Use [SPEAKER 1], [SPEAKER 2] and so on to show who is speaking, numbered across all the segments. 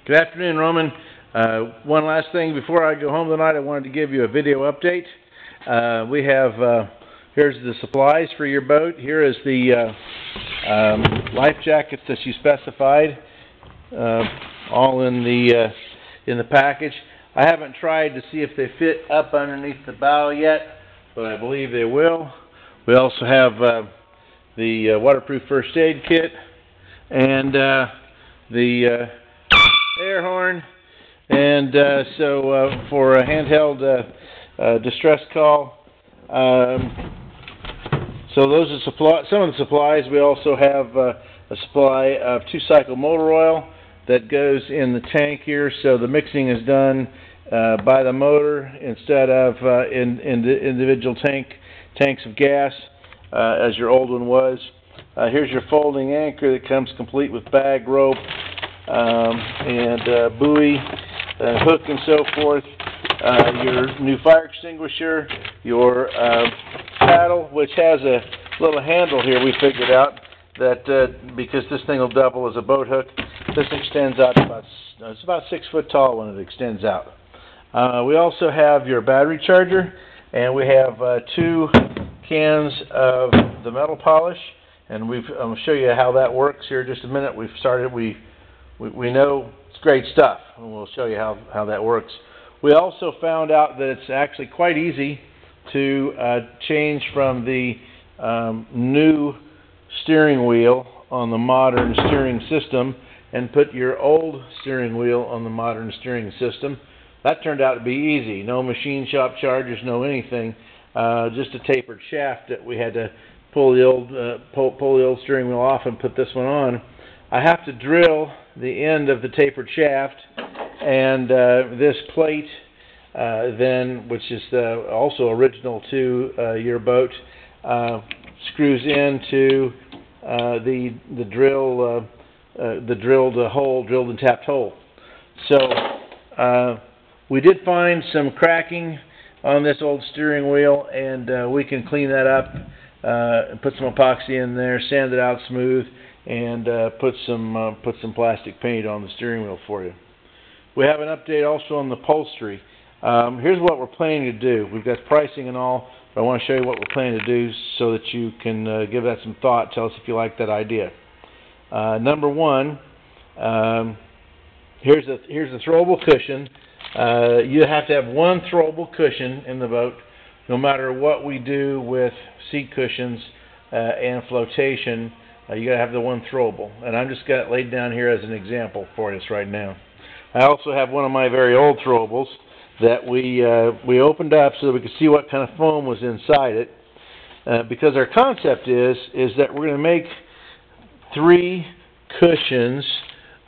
[SPEAKER 1] Good afternoon, Roman. One last thing before I go home tonight, I wanted to give you a video update. We have, here's the supplies for your boat. Here is the life jackets that you specified, all in the package. I haven't tried to see if they fit up underneath the bow yet, but I believe they will. We also have the waterproof first aid kit and the air horn, and so for a handheld distress call. So those are some of the supplies. We also have a supply of 2-cycle motor oil that goes in the tank here, so the mixing is done by the motor instead of in individual tanks of gas, as your old one was. Here's your folding anchor that comes complete with bag, rope, and buoy, hook, and so forth. Your new fire extinguisher, your paddle, which has a little handle here. We figured out that because this thing will double as a boat hook, this extends out to it's about 6 foot tall when it extends out. We also have your battery charger, and we have 2 cans of the metal polish, and I'm going to show you how that works here in just a minute. We've started. We know it's great stuff, and we'll show you how that works. We also found out that it's actually quite easy to change from the new steering wheel on the modern steering system and put your old steering wheel on the modern steering system. That turned out to be easy. No machine shop charges, no anything. Just a tapered shaft that we had to pull the old steering wheel off and put this one on. I have to drill the end of the tapered shaft, and this plate then, which is also original to your boat, screws into the drilled and tapped hole. So we did find some cracking on this old steering wheel, and we can clean that up, put some epoxy in there, sand it out smooth, and put some plastic paint on the steering wheel for you. We have an update also on the upholstery. Here's what we're planning to do. We've got pricing and all, but I want to show you what we're planning to do so that you can give that some thought. Tell us if you like that idea. Number one, here's a throwable cushion. You have to have one throwable cushion in the boat, no matter what we do with seat cushions and flotation. You got to have the one throwable, and I'm just got it laid down here as an example for us right now. I also have one of my very old throwables that we opened up so that we could see what kind of foam was inside it, because our concept is that we're going to make 3 cushions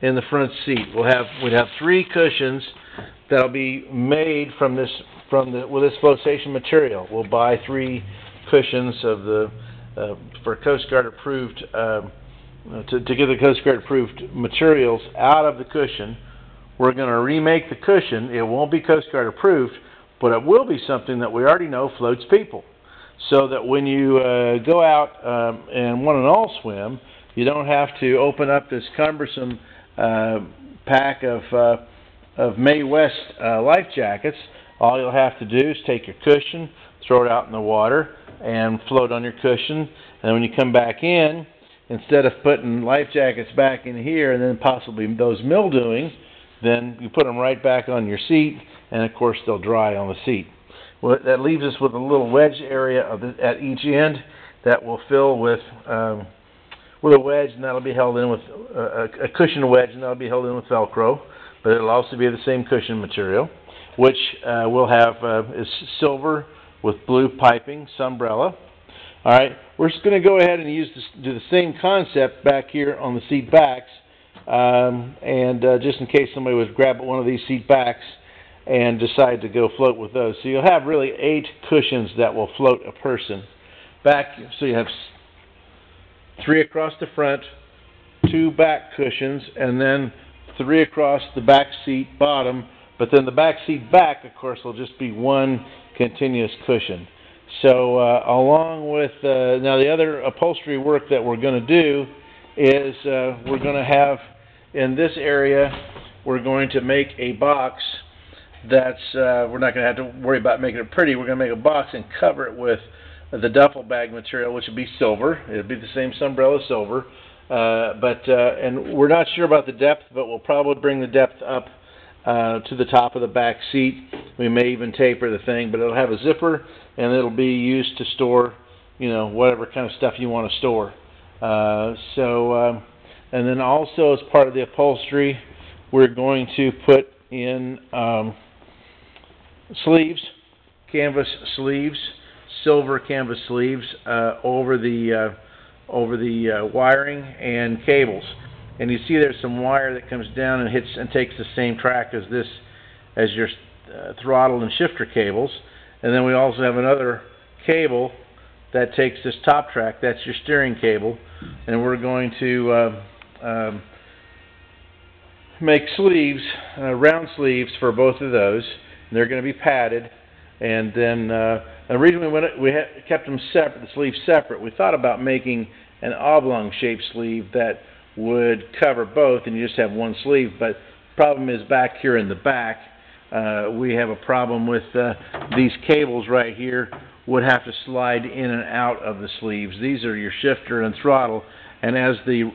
[SPEAKER 1] in the front seat. We'd have 3 cushions that'll be made with this flotation material. We'll buy 3 cushions of the for Coast Guard approved to get the Coast Guard approved materials out of the cushion. We're going to remake the cushion. It won't be Coast Guard approved, but it will be something that we already know floats people, so that when you go out and want an all swim, you don't have to open up this cumbersome pack of Mae West life jackets. All you'll have to do is take your cushion, throw it out in the water, and float on your cushion. And when you come back in, instead of putting life jackets back in here and then possibly those mildewing, then you put them right back on your seat, and of course they'll dry on the seat. Well, that leaves us with a little wedge area at each end that will fill with a wedge, and that'll be held in with a cushion wedge, and that'll be held in with Velcro. But it'll also be the same cushion material, which we'll have is silver with blue piping, umbrella. All right, we're just going to go ahead and do the same concept back here on the seat backs, and just in case somebody was grab one of these seat backs and decide to go float with those. So you'll have really 8 cushions that will float a person back. So you have 3 across the front, 2 back cushions, and then 3 across the back seat bottom. But then the back seat back, of course, will just be 1 continuous cushion. So along with now the other upholstery work that we're going to do is we're going to have in this area we're going to make a box that's, we're not going to have to worry about making it pretty. We're going to make a box and cover it with the duffel bag material, which will be silver. It'll be the same Sunbrella silver. And we're not sure about the depth, but we'll probably bring the depth up to the top of the back seat. We may even taper the thing, but it'll have a zipper, and it'll be used to store, you know, whatever kind of stuff you want to store. And then also as part of the upholstery, we're going to put in sleeves, canvas sleeves, silver canvas sleeves over the wiring and cables. And you see there's some wire that comes down and hits and takes the same track as this, as your throttle and shifter cables. And then we also have another cable that takes this top track. That's your steering cable. And we're going to make sleeves, round sleeves for both of those. And they're going to be padded. And then the reason we kept them separate, the sleeves separate, we thought about making an oblong-shaped sleeve that would cover both, and you just have one sleeve. But the problem is back here in the back, we have a problem with these cables right here would have to slide in and out of the sleeves. These are your shifter and throttle, and as the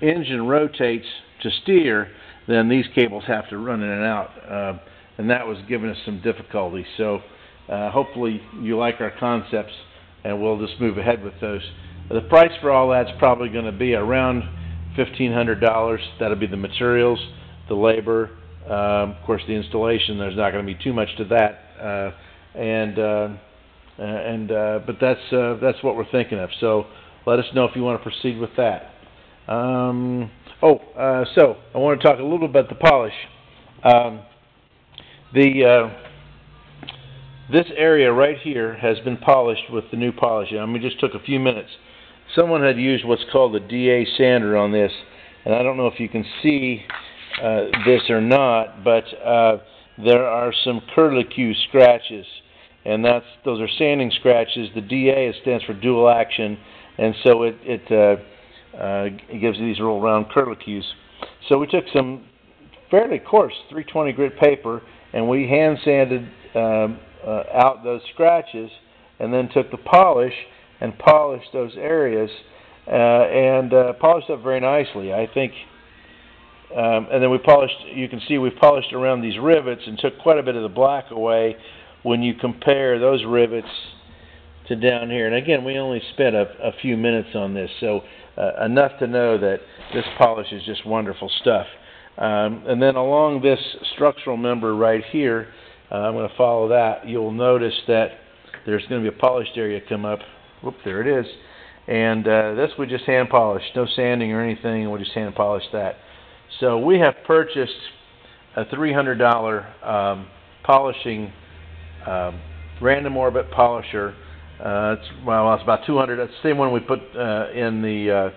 [SPEAKER 1] engine rotates to steer, then these cables have to run in and out, and that was giving us some difficulty. So hopefully you like our concepts, and we'll just move ahead with those. The price for all that's probably going to be around $1,500. That'll be the materials, the labor, of course the installation. There's not going to be too much to that, but that's what we're thinking of. So let us know if you want to proceed with that. So I want to talk a little bit about the polish. This area right here has been polished with the new polish. I mean, just took a few minutes. Someone had used what's called the DA sander on this, and I don't know if you can see this or not, but there are some curlicue scratches, and those are sanding scratches. The DA stands for dual action, and so it gives you these little round curlicues. So we took some fairly coarse 320 grit paper, and we hand sanded out those scratches, and then took the polish and polished those areas, and polished up very nicely, I think. And then we polished, you can see we've polished around these rivets and took quite a bit of the black away when you compare those rivets to down here. And again, we only spent a few minutes on this, so enough to know that this polish is just wonderful stuff. And then along this structural member right here, I'm going to follow that. You'll notice that there's going to be a polished area come up. Whoop, there it is. And this we just hand polished, no sanding or anything. We just hand polished that. So we have purchased a $300 polishing random orbit polisher. It's about $200. That's the same one we put in the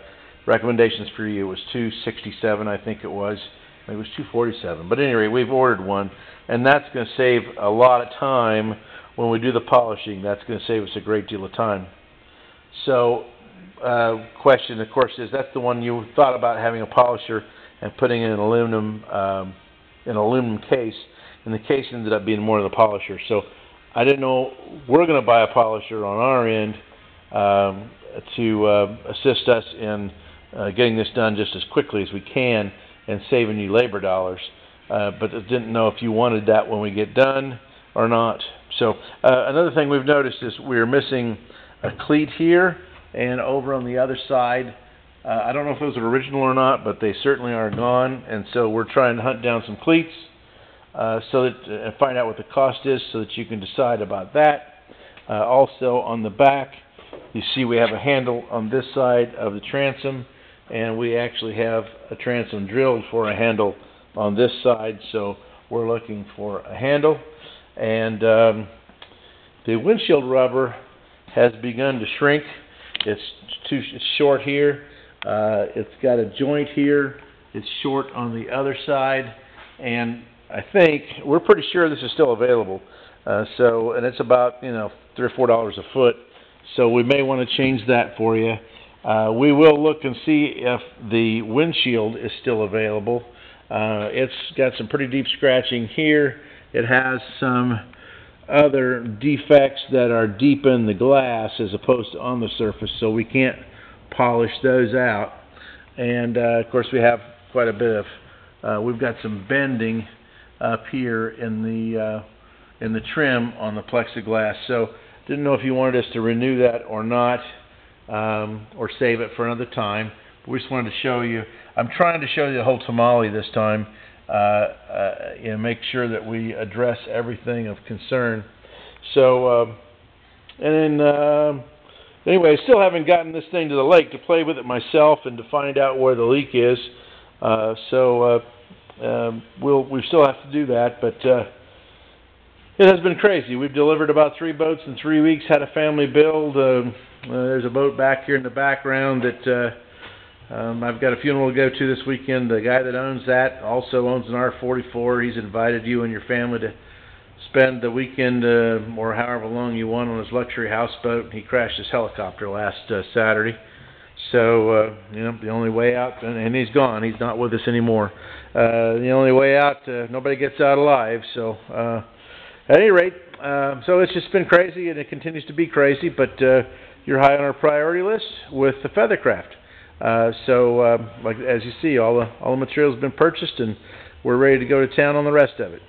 [SPEAKER 1] recommendations for you. It was $267, I think it was. It was $247. But anyway, we've ordered one, and that's going to save a lot of time when we do the polishing. That's going to save us a great deal of time. So, question, of course, is that's the one you thought about having a polisher and putting in an aluminum case, and the case ended up being more than the polisher. So I didn't know we're going to buy a polisher on our end to assist us in getting this done just as quickly as we can and saving you labor dollars. But I didn't know if you wanted that when we get done or not. So another thing we've noticed is we're missing a cleat here and over on the other side. I don't know if those are original or not, but they certainly are gone, and so we're trying to hunt down some cleats and find out what the cost is so that you can decide about that. Also on the back, you see we have a handle on this side of the transom, and we actually have a transom drilled for a handle on this side, so we're looking for a handle. And the windshield rubber has begun to shrink. It's short here. It's got a joint here. It's short on the other side, and I think we're pretty sure this is still available. And it's about $3 or $4 a foot. So we may want to change that for you. We will look and see if the windshield is still available. It's got some pretty deep scratching here. It has some other defects that are deep in the glass as opposed to on the surface, so we can't polish those out. And of course we have quite a bit of we've got some bending up here in the trim on the plexiglass, so didn't know if you wanted us to renew that or not, or save it for another time. But we just wanted to show you. I'm trying to show you the whole tamale this time, and make sure that we address everything of concern. So and then anyway, I still haven't gotten this thing to the lake to play with it myself and to find out where the leak is. We still have to do that, but it has been crazy. We've delivered about 3 boats in 3 weeks, had a family build. There's a boat back here in the background that I've got a funeral to go to this weekend. The guy that owns that also owns an R44. He's invited you and your family to spend the weekend or however long you want on his luxury houseboat. He crashed his helicopter last Saturday. So, you know, the only way out, and he's gone. He's not with us anymore. The only way out, nobody gets out alive. So, at any rate, so it's just been crazy, and it continues to be crazy, but you're high on our priority list with the Feathercraft. Like as you see, all the materials have been purchased, and we're ready to go to town on the rest of it.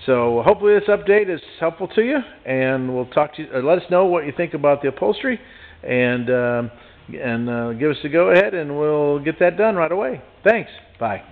[SPEAKER 1] So hopefully this update is helpful to you, and we'll talk to you. Let us know what you think about the upholstery, and give us a go ahead, and we'll get that done right away. Thanks. Bye.